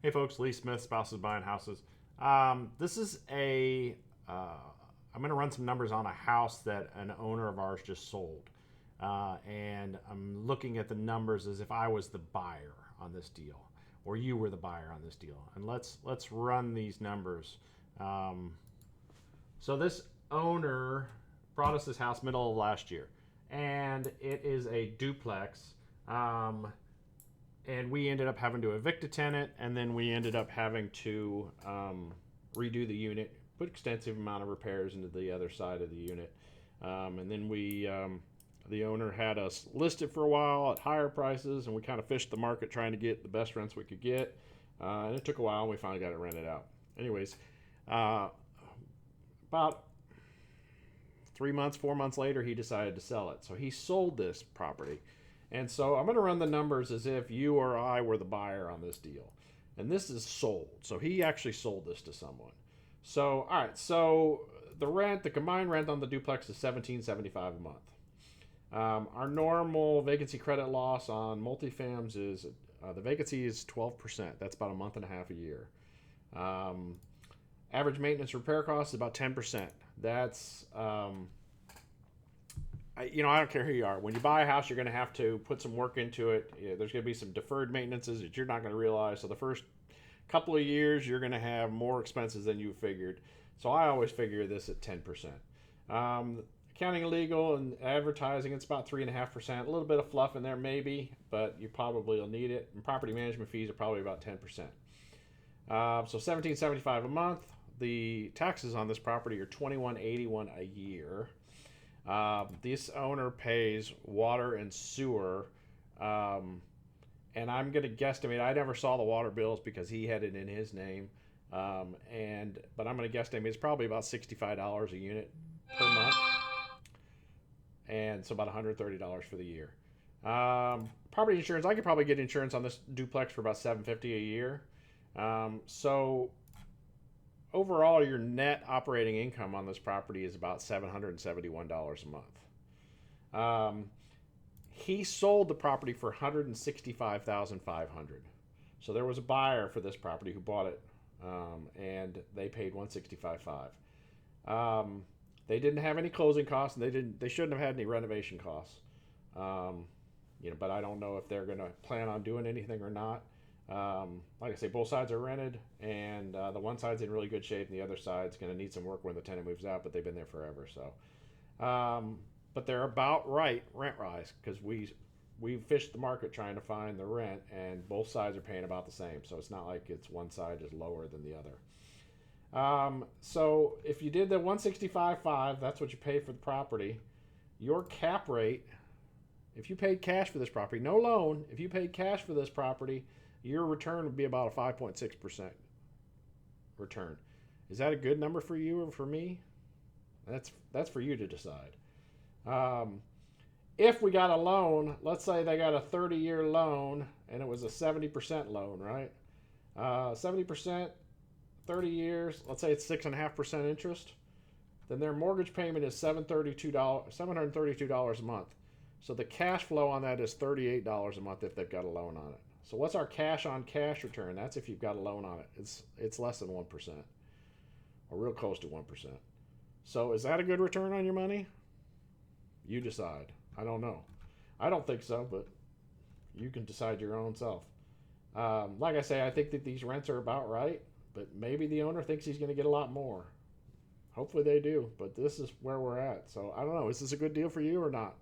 Hey folks, Lee Smith, Spouses Buying Houses. This is I'm going to run some numbers on a house that an owner of ours just sold. And I'm looking at the numbers as if I was the buyer on this deal, or you were the buyer on this deal. And let's run these numbers. So this owner brought us this house middle of last year, and it is a duplex. And we ended up having to evict a tenant, and then we ended up having to redo the unit, put extensive amount of repairs into the other side of the unit, and then the owner had us listed for a while at higher prices, and we kind of fished the market trying to get the best rents we could get, and it took a while, and we finally got it rented out. Anyways, about 3 months, 4 months later, he decided to sell it. So he sold this property. And so I'm going to run the numbers as if you or I were the buyer on this deal. And this is sold. So he actually sold this to someone. So, all right. So the combined rent on the duplex is $17.75 a month. Our normal vacancy credit loss on multifams is the vacancy is 12%. That's about a month and a half a year. Average maintenance repair cost is about 10%. That's I don't care who you are. When you buy a house, you're going to have to put some work into it. There's going to be some deferred maintenances that you're not going to realize. So the first couple of years, you're going to have more expenses than you figured. So I always figure this at 10%. Accounting, legal, and advertising, it's about 3.5%. A little bit of fluff in there, maybe, but you probably will need it. And property management fees are probably about 10%. So $17.75 a month. The taxes on this property are $21.81 a year. This owner pays water and sewer, and I'm going to guesstimate. I never saw the water bills because he had it in his name, but I'm going to guesstimate it's probably about $65 a unit per month, and so about $130 for the year. Property insurance, I could probably get insurance on this duplex for about $750 a year. So overall, your net operating income on this property is about $771 a month. He sold the property for $165,500. So there was a buyer for this property who bought it, and they paid $165,500. They didn't have any closing costs, and they shouldn't have had any renovation costs. But I don't know if they're going to plan on doing anything or not. Like I say, both sides are rented, and the one side's in really good shape, and the other side's going to need some work when the tenant moves out, but they've been there forever. So, but they're about right rent-wise because we fished the market trying to find the rent, and both sides are paying about the same. So it's not like it's one side is lower than the other. So if you did the 165.5, that's what you pay for the property. Your cap rate, if you paid cash for this property, no loan, if you paid cash for this property, your return would be about a 5.6% return. Is that a good number for you or for me? That's for you to decide. If we got a loan, let's say they got a 30-year loan and it was a 70% loan, right? 70%, 30 years, let's say it's 6.5% interest, then their mortgage payment is $732 a month. So the cash flow on that is $38 a month if they've got a loan on it. So what's our cash on cash return? That's if you've got a loan on it. It's less than 1%, or real close to 1%. So is that a good return on your money? You decide. I don't know. I don't think so, but you can decide your own self. Like I say, I think that these rents are about right, but maybe the owner thinks he's going to get a lot more. Hopefully they do, but this is where we're at. So I don't know. Is this a good deal for you or not?